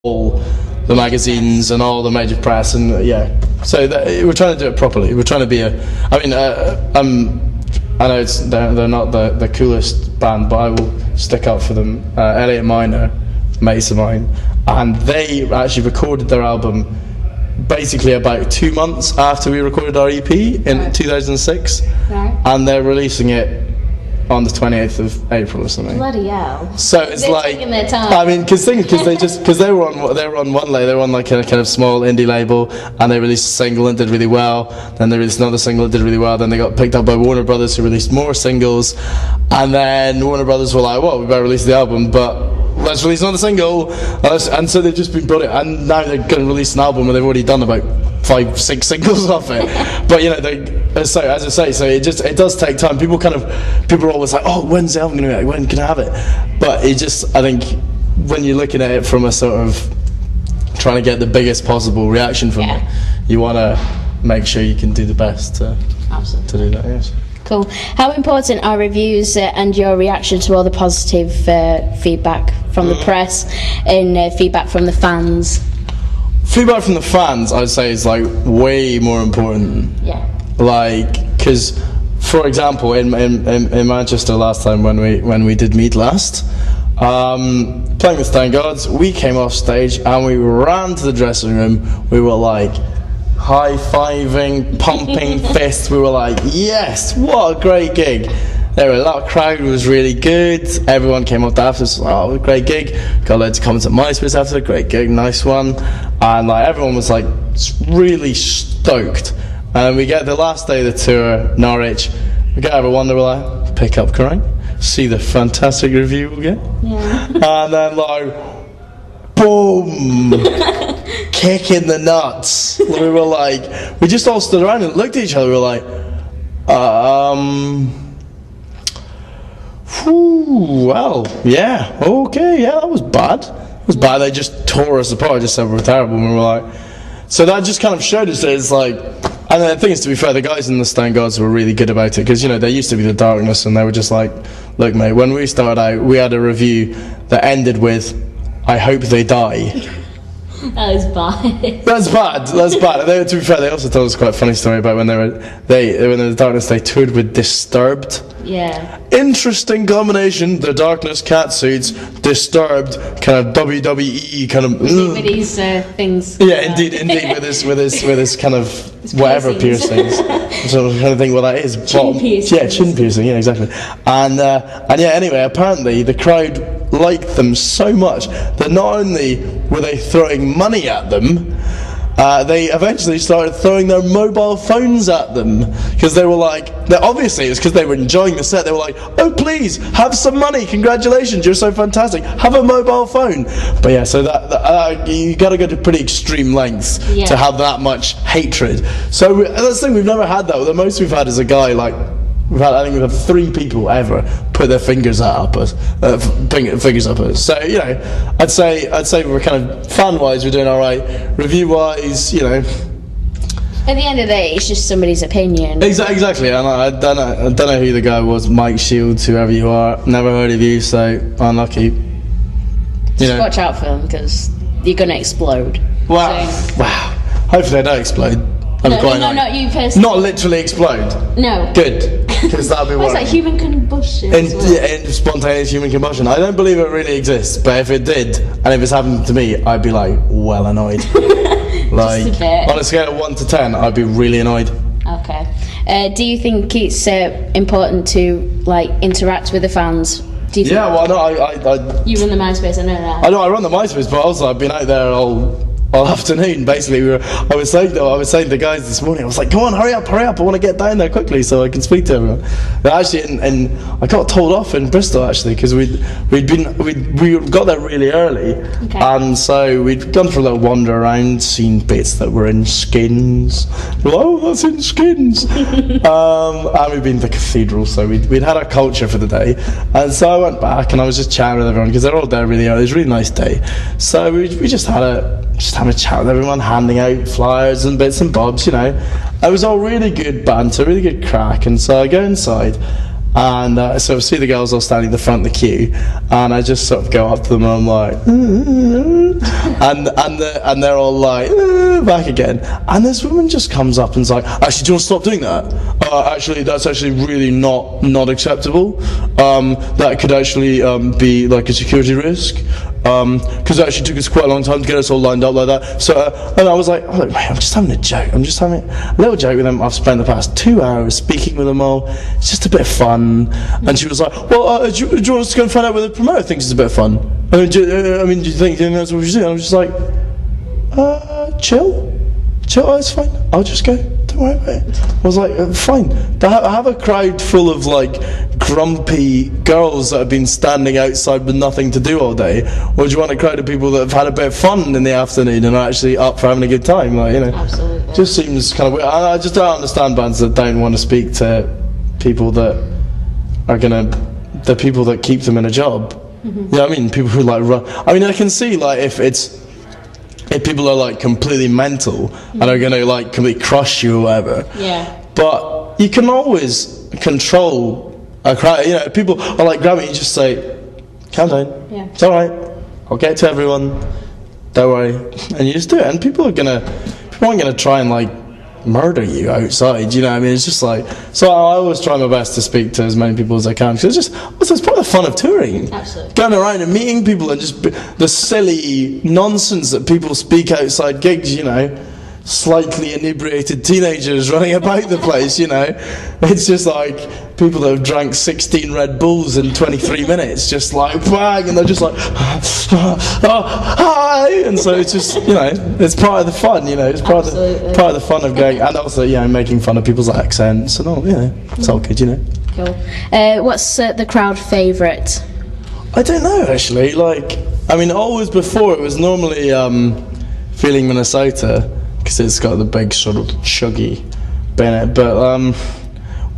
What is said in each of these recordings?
all the magazines and all the major press, and so we're trying to do it properly. We're trying to be I know they're not the coolest band, but I will stick up for them. Elliot Minor, mates of mine, and they actually recorded their album basically about 2 months after we recorded our EP in 2006, and they're releasing it on the 28th of April or something. Bloody hell! So it's They're like, taking their time. I mean, because they were on one label, they were on like a kind of small indie label, and they released a single and did really well. Then they released another single and did really well. Then they got picked up by Warner Brothers, who released more singles, and then Warner Brothers were like, "Well, we better release the album, but let's release another single." And so they've just been brilliant, and now they're going to release an album, and they've already done about 5-6 singles off it. But so as I say, so it does take time. People are always like, "Oh, when's the album going to be out? When can I have it?" But I think when you're looking at it from a sort of trying to get the biggest possible reaction from it, you want to make sure you can do the best to do that. Yes. Cool. How important are reviews and your reaction to all the positive feedback from the press and feedback from the fans? Feedback from the fans, I'd say, is like way more important. Yeah. Like, because, for example, in Manchester last time when we did Meet Last, playing with Stone Gods, we came off stage and we ran to the dressing room. We were like high-fiving, pumping fists. We were like, yes, what a great gig. That crowd was really good. Everyone came up after us, oh, great gig. Got loads of comments at MySpace after, great gig, nice one. And like everyone was like really stoked. And we get the last day of the tour, Norwich, we get over one, they were like, pick up crying, see the fantastic review we'll get. Yeah. And then like, boom, kick in the nuts. We were like, we just all stood around and looked at each other, we were like, well, yeah, okay, yeah, that was bad. It was bad. They just tore us apart, just said we were terrible, and we were like, so that just kind of showed us that it's like, and the thing is, to be fair, the guys in the Stone Gods were really good about it, because, they used to be the Darkness, and they were just like, look, mate, when we started out, we had a review that ended with, I hope they die. That was bad. That's bad. They, to be fair, they also told us quite a funny story about when they were in the Darkness, they toured with Disturbed. Yeah. Interesting combination. The Darkness catsuits, Disturbed, kind of WWE kind of. With these things. Yeah, indeed, with this kind of whatever piercings. So I'm trying to think what that is. Chin piercing. Yeah, chin piercing. Yeah, exactly. And anyway, apparently the crowd liked them so much that not only were they throwing money at them, they eventually started throwing their mobile phones at them, because they were like, obviously it was because they were enjoying the set. They were like, oh please, have some money, congratulations, you're so fantastic, have a mobile phone. But yeah, so that you got to go to pretty extreme lengths to have that much hatred. So that's the thing, we've never had that. The most we've had is a guy like, I think we've had 3 people ever put their fingers up us. So I'd say we're kind of fan-wise we're doing all right. Review-wise, At the end of the day, it's just somebody's opinion. Exactly. And I don't know who the guy was, Mike Shields, whoever you are. Never heard of you, so unlucky. Just watch out for them, because you're gonna explode. Wow. Hopefully I don't explode. No, not you personally. Not literally explode. No. Good, because that'd be What's that, human combustion? Spontaneous human combustion. I don't believe it really exists, but if it did, and if it's happened to me, I'd be like, well annoyed. Like, just a bit. On a scale of 1 to 10, I'd be really annoyed. Okay. Do you think it's important to like interact with the fans? Do you think you run the MySpace, I know that. I know I run the MySpace, but also I've been out there all afternoon, basically. I was saying to the guys this morning, I was like, come on, hurry up, I want to get down there quickly so I can speak to everyone. But actually, and I got told off in Bristol, actually, because we got there really early, and so we'd gone for a little wander around, seen bits that were in Skins. We're like, oh, that's in Skins. And we'd been to the cathedral, so we'd had our culture for the day, and so I went back and I was just chatting with everyone, because they're all there really early. It was a really nice day, so we just having a chat with everyone, handing out flyers and bits and bobs, It was all really good banter, really good crack. And so I go inside, And so I see the girls all standing in the front of the queue, and I just sort of go up to them and I'm like, and they're all like, back again. And this woman just comes up and's like, actually, do you want to stop doing that? Actually, that's actually really not acceptable. That could actually be like a security risk. Because it actually took us quite a long time to get us all lined up like that. So, and I was like, mate, I'm just having a joke. I'm just having a little joke with them. I've spent the past 2 hours speaking with them all. It's just a bit of fun. And she was like, well, do you want us to go and find out whether the promoter thinks it's a bit of fun? I mean, do you think that's what we should do? And I'm just like, chill, it's fine. I'll just go. Don't worry about it. I was like, fine. I have a crowd full of like grumpy girls that have been standing outside with nothing to do all day, or do you want a crowd of people that have had a bit of fun in the afternoon and are actually up for having a good time? Like, Absolutely. Just seems kind of weird. I just don't understand bands that don't want to speak to people that are the people that keep them in a job. Mm-hmm. Yeah, I mean, people who like run. I mean, I can see like if people are like completely mental and are going to like completely crush you or whatever. Yeah. But you can always control a crowd. People are like grabbing you, just say, calm down. Yeah. It's all right. I'll get to everyone. Don't worry. And you just do it. And people aren't gonna try and like murder you outside. You know what I mean? It's just like, so I always try my best to speak to as many people as I can, because it's part of the fun of touring. Absolutely. Going around and meeting people and just the silly nonsense that people speak outside gigs, slightly inebriated teenagers running about the place, It's just like people that have drank 16 Red Bulls in 23 minutes, just like bang, and they're just like, oh, hi, and so it's just, it's part of the fun, it's part of the fun of going, and also, making fun of people's accents and all, it's all good, Cool. What's the crowd favourite? I don't know, actually. Always before it was normally Feeling Minnesota, because it's got the big sort of chuggy bit in it, but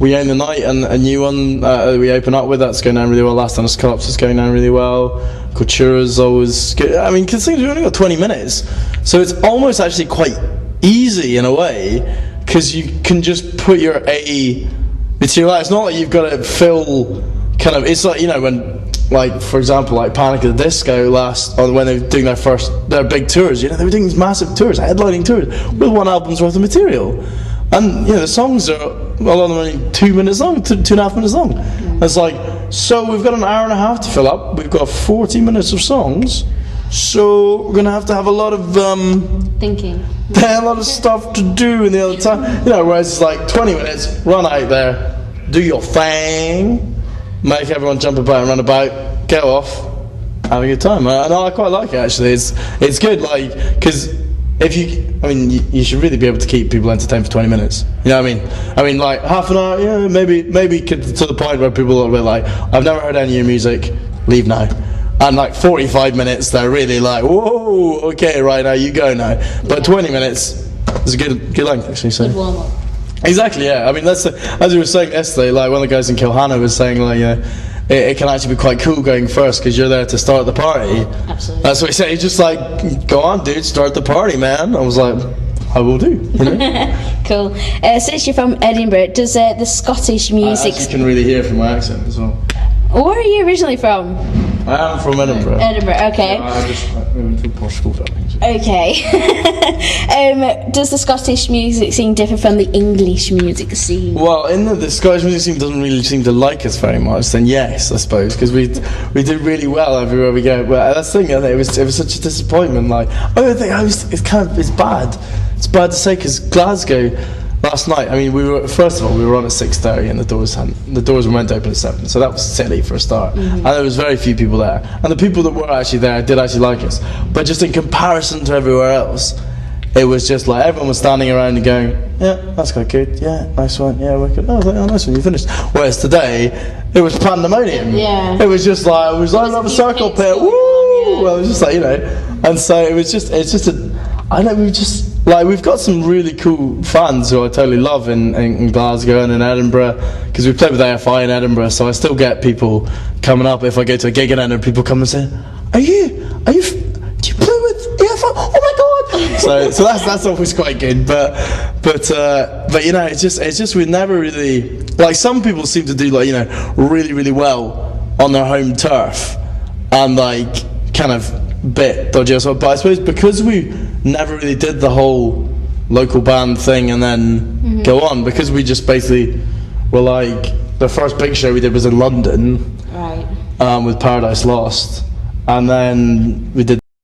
We Own the Night, and a new one we open up with, that's going down really well. Last Dance Collapse is going down really well. Cultura's always good. I mean, considering we've only got 20 minutes, so it's almost actually quite easy in a way, because you can just put your A material out. It's not like you've got to fill kind of, it's like, when, like, for example, like Panic at the Disco when they were doing their big tours, they were doing these massive tours, headlining tours, with one album's worth of material. And, the songs are, a lot of them only 2 minutes long, 2.5 minutes long. It's like, so we've got an hour and a half to fill up, we've got 40 minutes of songs, so we're going to have a lot of, thinking. A lot of stuff to do in the other time. Whereas it's like 20 minutes, run out there, do your thing, make everyone jump about and run about, get off, have a good time. I quite like it, actually. It's good, because you should really be able to keep people entertained for 20 minutes. You know what I mean? Like half an hour, maybe to the point where people are like, I've never heard any of your music, leave now. And like 45 minutes, they're really like, whoa, okay, right, now you go now. But 20 minutes is a good length, actually. So. Good warm up. Exactly, yeah. I mean, that's as we were saying yesterday. Like one of the guys in Kilhanna was saying, it can actually be quite cool going first, because you're there to start the party. Absolutely. That's what he said. He's just like, go on, dude, start the party, man. I was like, I will do. Cool. Since you're from Edinburgh, does the Scottish music? You can really hear from my accent as well. Where are you originally from? I am from Edinburgh. Edinburgh, okay. I just moved to Portugal. Okay. Does the Scottish music scene differ from the English music scene? Well, the Scottish music scene doesn't really seem to like us very much. Then yes, I suppose, because we do really well everywhere we go. But that's the thing. I think it was such a disappointment. Like, it's bad. It's bad to say, because Glasgow. Last night, we were on at 6:30, and the doors were meant to open at 7, so that was silly for a start. Mm-hmm. And there was very few people there, and the people that were actually there did actually like us, but just in comparison to everywhere else, it was just like everyone was standing around and going, yeah, that's quite good, yeah, nice one, yeah, we're good, oh, nice one, you finished. Whereas today, it was pandemonium. Yeah. It was just like, it was like a circle pit, woo! Yeah. Well, it was just like, and so it's just we've got some really cool fans who I totally love in Glasgow and in Edinburgh, because we played with AFI in Edinburgh, so I still get people coming up if I go to a gig in Edinburgh. People come and say, do you play with AFI? Oh my god, So that's always quite good. But you know, it's just we never really, like, some people seem to do, like, you know, really, really well on their home turf, and like kind of bit dodgy as well. But I suppose because we never really did the whole local band thing and then go on, because we just basically were like, the first big show we did was in London, right, with Paradise Lost, and then we did